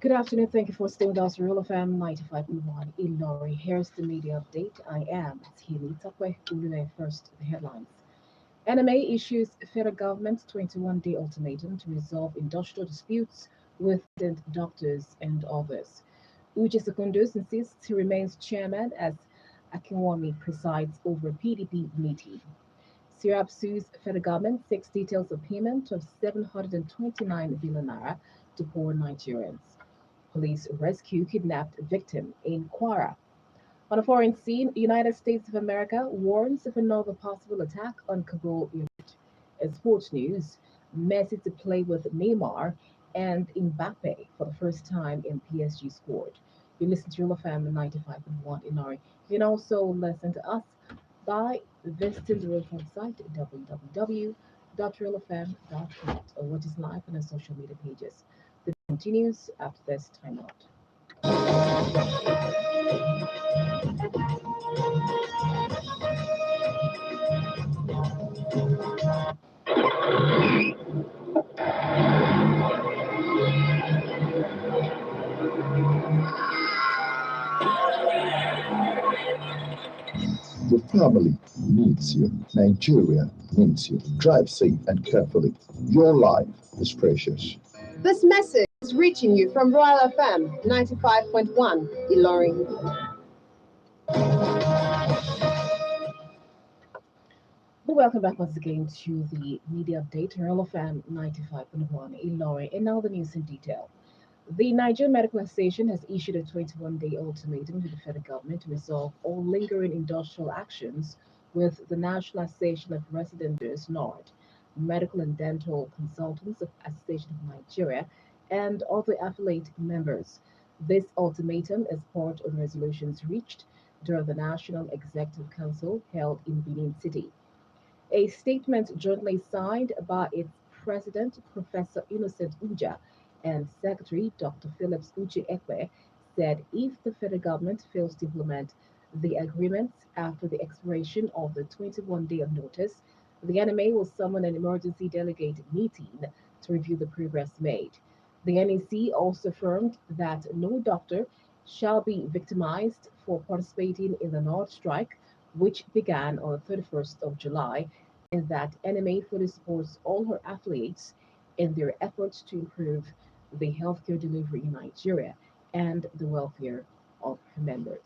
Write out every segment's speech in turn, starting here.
Good afternoon. Thank you for staying with us. Real FM 95.1 in Lorry. Here's the media update. I am Temitope. Oluleye. First, the headlines. NMA issues federal government 21-day ultimatum to resolve industrial disputes with resident doctors and others. Uche Secondus insists he remains chairman as Akinwumi presides over PDP meeting. Syrup sues federal government seeks details of payment of 729 billion naira to poor Nigerians. Police rescue kidnapped victim in Kwara. On a foreign scene, United States of America warns of another possible attack on Kabul, Iraq. In sports news, Messi to play with Neymar and Mbappe for the first time in PSG squad. You listen to Real FM 95.1 in Nari. You can also listen to us by visiting the Real FM site www.realfm.net or watch us live on our social media pages. The continues after this timeout. Your family needs you. Nigeria needs you. Drive safe and carefully. Your life is precious. This message is reaching you from Royal FM 95.1 Ilorin. Welcome back once again to the media update, Real FM 95.1 Ilori, and now the news in detail. The Nigerian Medical Association has issued a 21-day ultimatum to the federal government to resolve all lingering industrial actions with the National Association of Residents NORD, Medical and Dental Consultants of Association of Nigeria, and other affiliate members. This ultimatum is part of the resolutions reached during the National Executive Council held in Benin City. A statement jointly signed by its president, Professor Innocent Uja, and secretary, Dr. Phillips Uche Ekwe, said if the federal government fails to implement the agreements after the expiration of the 21-day notice, the NMA will summon an emergency delegate meeting to review the progress made. The NEC also affirmed that no doctor shall be victimized for participating in the North Strike, which began on the 31st of July, and that NMA fully supports all her affiliates in their efforts to improve the healthcare delivery in Nigeria and the welfare of her members.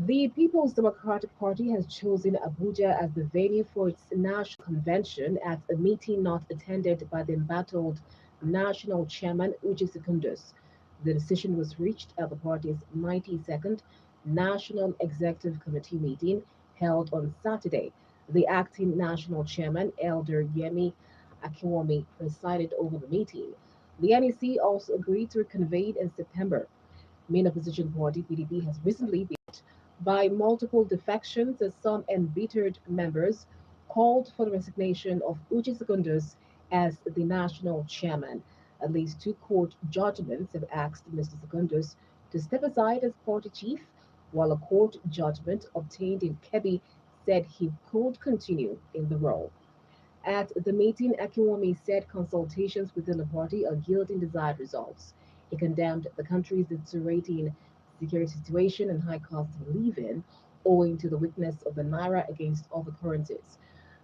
The People's Democratic Party has chosen Abuja as the venue for its national convention at a meeting not attended by the embattled national chairman Uche Secondus. The decision was reached at the party's 92nd National Executive Committee meeting held on Saturday. The acting national chairman, Elder Yemi Akinwumi, presided over the meeting. The NEC also agreed to reconvene in September. Main opposition party PDP has recently been by multiple defections as some embittered members called for the resignation of Uche Secondus as the national chairman. At least two court judgments have asked Mr. Secondus to step aside as party chief, while a court judgment obtained in Kebbi said he could continue in the role. At the meeting, Akiwumi said consultations within the party are yielding desired results. He condemned the country's deteriorating security situation and high cost of living owing to the weakness of the naira against other currencies.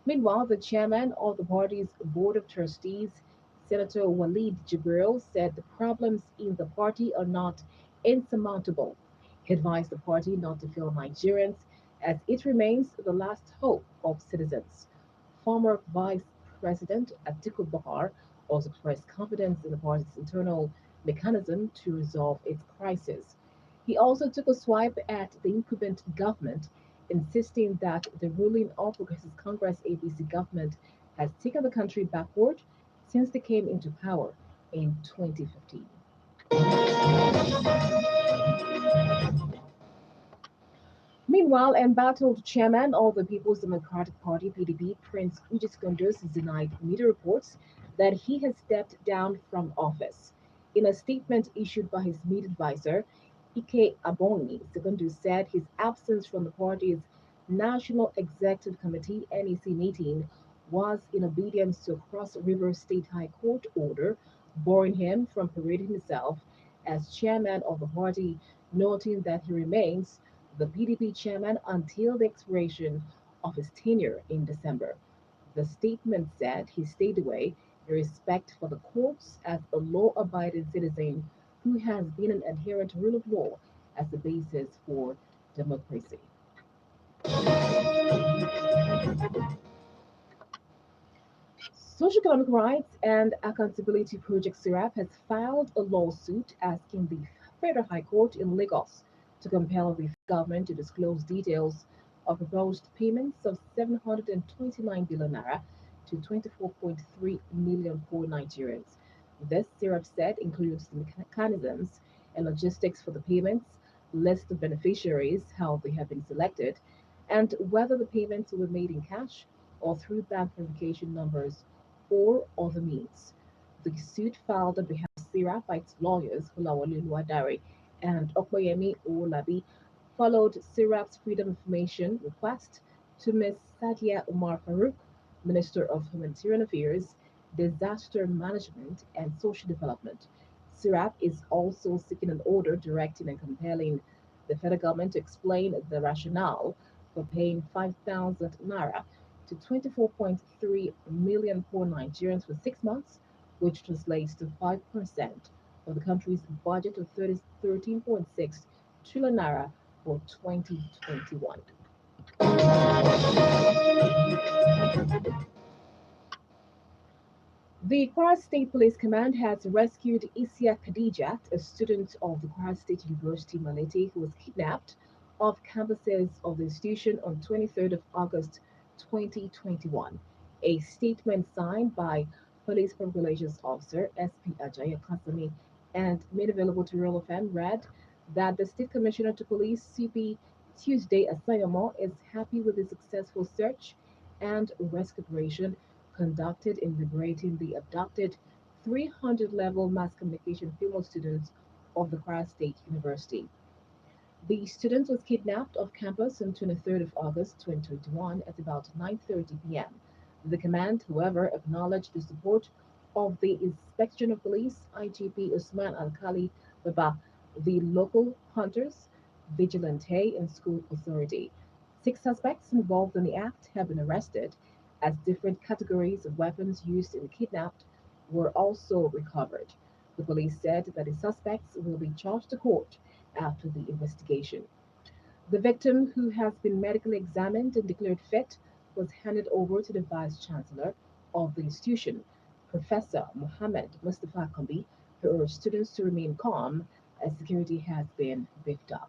Meanwhile, the chairman of the party's board of trustees, Senator Walid Jibril, said the problems in the party are not insurmountable. He advised the party not to fail Nigerians as it remains the last hope of citizens. Former Vice President Atiku Bakar also expressed confidence in the party's internal mechanism to resolve its crisis. He also took a swipe at the incumbent government, insisting that the ruling All Progressives Congress APC government has taken the country backward since they came into power in 2015. Meanwhile, embattled chairman of the People's Democratic Party (PDP), Prince Ujis Kundus, has denied media reports that he has stepped down from office. In a statement issued by his media advisor, Ike Aboni, Secondus said his absence from the party's National Executive Committee (NEC) meeting was in obedience to a Cross River State High Court order barring him from parading himself as chairman of the party, noting that he remains the PDP chairman until the expiration of his tenure in December. The statement said he stayed away in respect for the courts as a law abiding citizen who has been an adherent to rule of law as the basis for democracy. Socioeconomic Rights and Accountability Project SIRAP has filed a lawsuit asking the Federal High Court in Lagos to compel the government to disclose details of proposed payments of 729 billion naira to 24.3 million poor Nigerians. This SIRAP said includes the mechanisms and logistics for the payments, list of beneficiaries, how they have been selected, and whether the payments were made in cash or through bank verification numbers or other means. The suit filed on behalf of Sarah by its lawyers, Oluleye and Okoyemi Owolabi, followed Sarah's freedom information request to Ms. Sadia Umar Farouk, Minister of Humanitarian Affairs, Disaster Management and Social Development. Sirap is also seeking an order directing and compelling the federal government to explain the rationale for paying 5,000 naira to 24.3 million poor Nigerians for 6 months, which translates to 5% of the country's budget of 13.6 trillion naira for 2021. The Kwara State Police Command has rescued Isia Khadijat, a student of the Kwara State University Malete who was kidnapped off campuses of the institution on 23rd of August 2021. A statement signed by Police Public Relations Officer SP Ajayi Kasami and made available to Real FM read that the State Commissioner to Police CP Tuesday Asayamo is happy with the successful search and rescue operation conducted in liberating the abducted 300 level mass communication female students of the Kwara State University. The student was kidnapped off campus on 23rd of August 2021 at about 9:30 p.m. The command, however, acknowledged the support of the Inspection of Police IGP Usman Al-Khali Baba, the local hunters, vigilante, and school authority. Six suspects involved in the act have been arrested, as different categories of weapons used in the kidnapped were also recovered. The police said that the suspects will be charged to court after the investigation. The victim, who has been medically examined and declared fit, was handed over to the Vice Chancellor of the institution, Professor Mohammed Mustafa Kambi, who urged students to remain calm as security has been beefed up.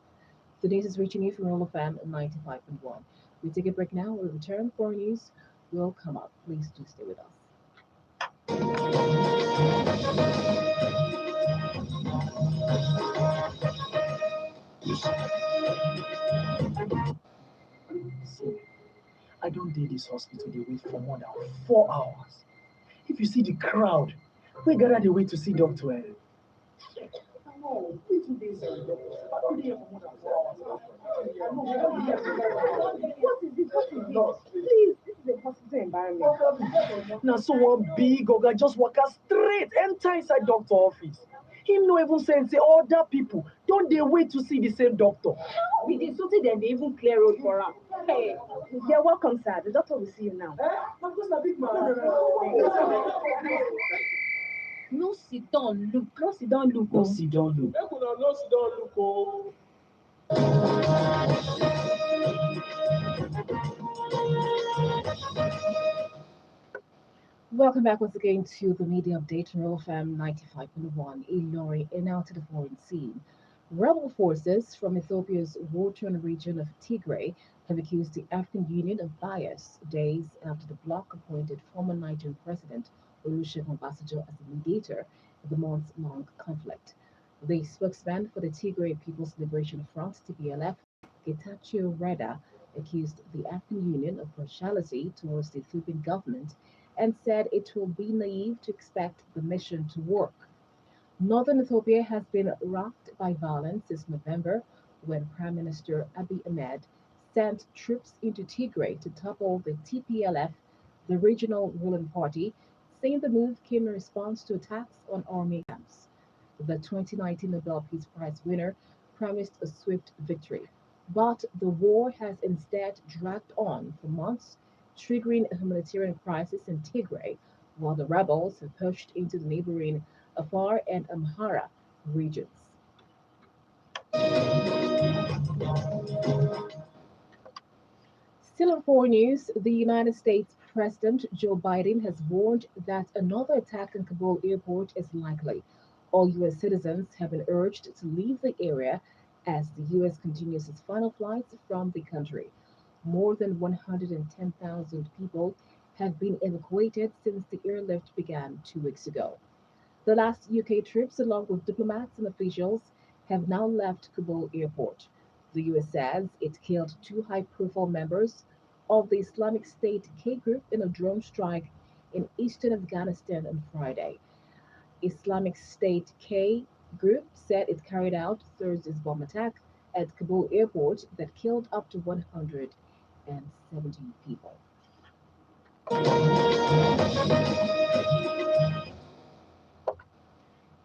The news is reaching you from Roll FM 95.1. We take a break now. We'll return for news will come up. Please do stay with us. See, I don't dey this hospital dey wait for more than 4 hours. If you see the crowd, we gather dey wait to see doctor. No, wait 2 days ago. I don't dey here for more than 4 hours. What is it? What is it? Please, this is a hospital environment. Now, so one big oga just waka straight enter inside doctor office. Him no even send say other people don dey wait to see the same doctor. We did something then they even clear road for am. Hey, you're welcome, sir. The doctor will see you now. Na because na big man. No sit down, look. No sit down, look. No sit down look. Make una no sit down look oh. Welcome back once again to the media update on Real FM 95.1 Ilori and now to the foreign scene. Rebel forces from Ethiopia's war-torn region of Tigray have accused the African Union of bias days after the bloc appointed former Nigerian President Olusegun Obasanjo as the mediator of the months-long conflict. The spokesman for the Tigray People's Liberation Front (TPLF), Getachew Reda, accused the African Union of partiality towards the Ethiopian government and said it will be naive to expect the mission to work. Northern Ethiopia has been rocked by violence since November when Prime Minister Abiy Ahmed sent troops into Tigray to topple the TPLF the regional ruling party, saying the move came in response to attacks on army camps. The 2019 Nobel Peace Prize winner promised a swift victory. But the war has instead dragged on for months, triggering a humanitarian crisis in Tigray, while the rebels have pushed into the neighboring Afar and Amhara regions. Still in foreign news, the United States President Joe Biden has warned that another attack on Kabul airport is likely. All U.S. citizens have been urged to leave the area as the U.S. continues its final flights from the country. More than 110,000 people have been evacuated since the airlift began 2 weeks ago. The last UK troops, along with diplomats and officials, have now left Kabul airport. The US says it killed two high profile members of the Islamic State K group in a drone strike in eastern Afghanistan on Friday. Islamic State K group said it carried out Thursday's bomb attack at Kabul airport that killed up to 170 people.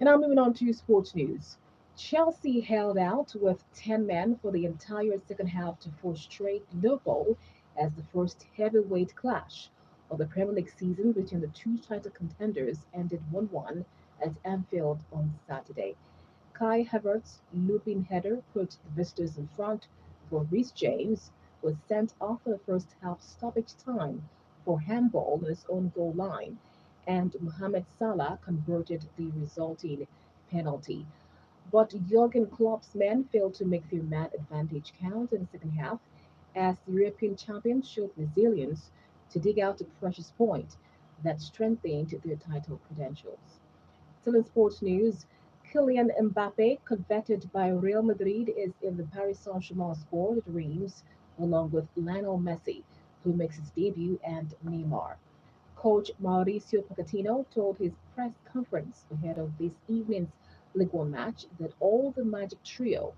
And now moving on to sports news. Chelsea held out with 10 men for the entire second half to frustrate Liverpool as the first heavyweight clash of the Premier League season between the two title contenders ended 1-1 at Anfield on Saturday. Kai Havertz's looping header put the visitors in front for Reece James was sent off for the first half stoppage time for handball on his own goal line, and Mohamed Salah converted the resulting penalty. But Jurgen Klopp's men failed to make their man advantage count in the second half as the European champions showed resilience to dig out a precious point that strengthened their title credentials. Still in sports news, Kylian Mbappe, coveted by Real Madrid, is in the Paris Saint-Germain squad at Reims, along with Lionel Messi, who makes his debut, and Neymar. Coach Mauricio Pochettino told his press conference ahead of this evening's Ligue 1 match that all the Magic Trio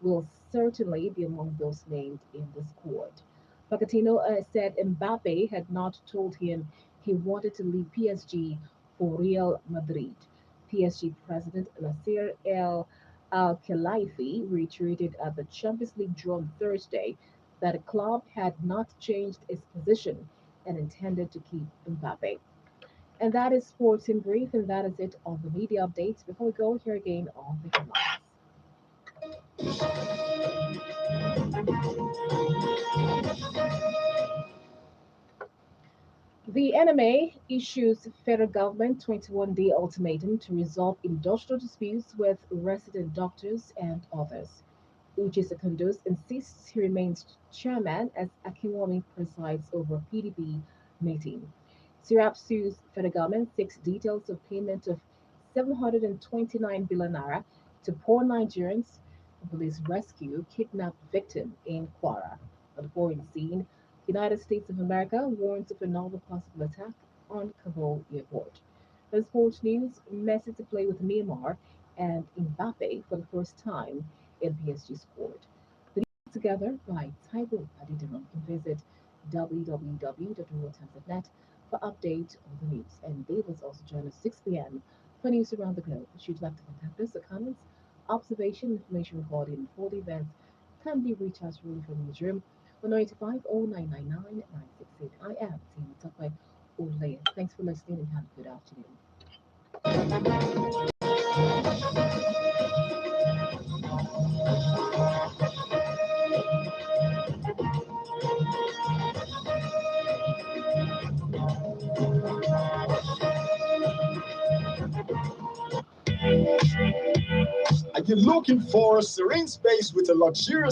will certainly be among those named in the squad. Pochettino said Mbappe had not told him he wanted to leave PSG for Real Madrid. PSG president Nasser El Al Khelaifi reiterated at the Champions League draw on Thursday that the club had not changed its position and intended to keep Mbappe. And that is sports in brief, and that is it on the media updates. Before we go, here again on the headlines. The NMA issues federal government 21-day ultimatum to resolve industrial disputes with resident doctors and others. Uche Secondus insists he remains chairman as Akinwumi presides over PDP meeting. Sirap sues federal government seeks details of payment of 729 billion naira to poor Nigerians. Police rescue kidnapped victim in Kwara. On the foreign scene, United States of America warns of another possible attack on Kabul airport. In sports news, Messi to play with Neymar and Mbappe for the first time in PSG squad. The news together by Taiwo Adidino. You can visit www.royaltimes.net for update on the news. And they will also join us 6 p.m. for news around the globe. Should you like to contact us, or comments, observation, information regarding for the events can be reached out really from newsroom 195 0999 968. I am Temitope Oluleye. Thanks for listening and have a good afternoon. Are you looking for a serene space with a luxurious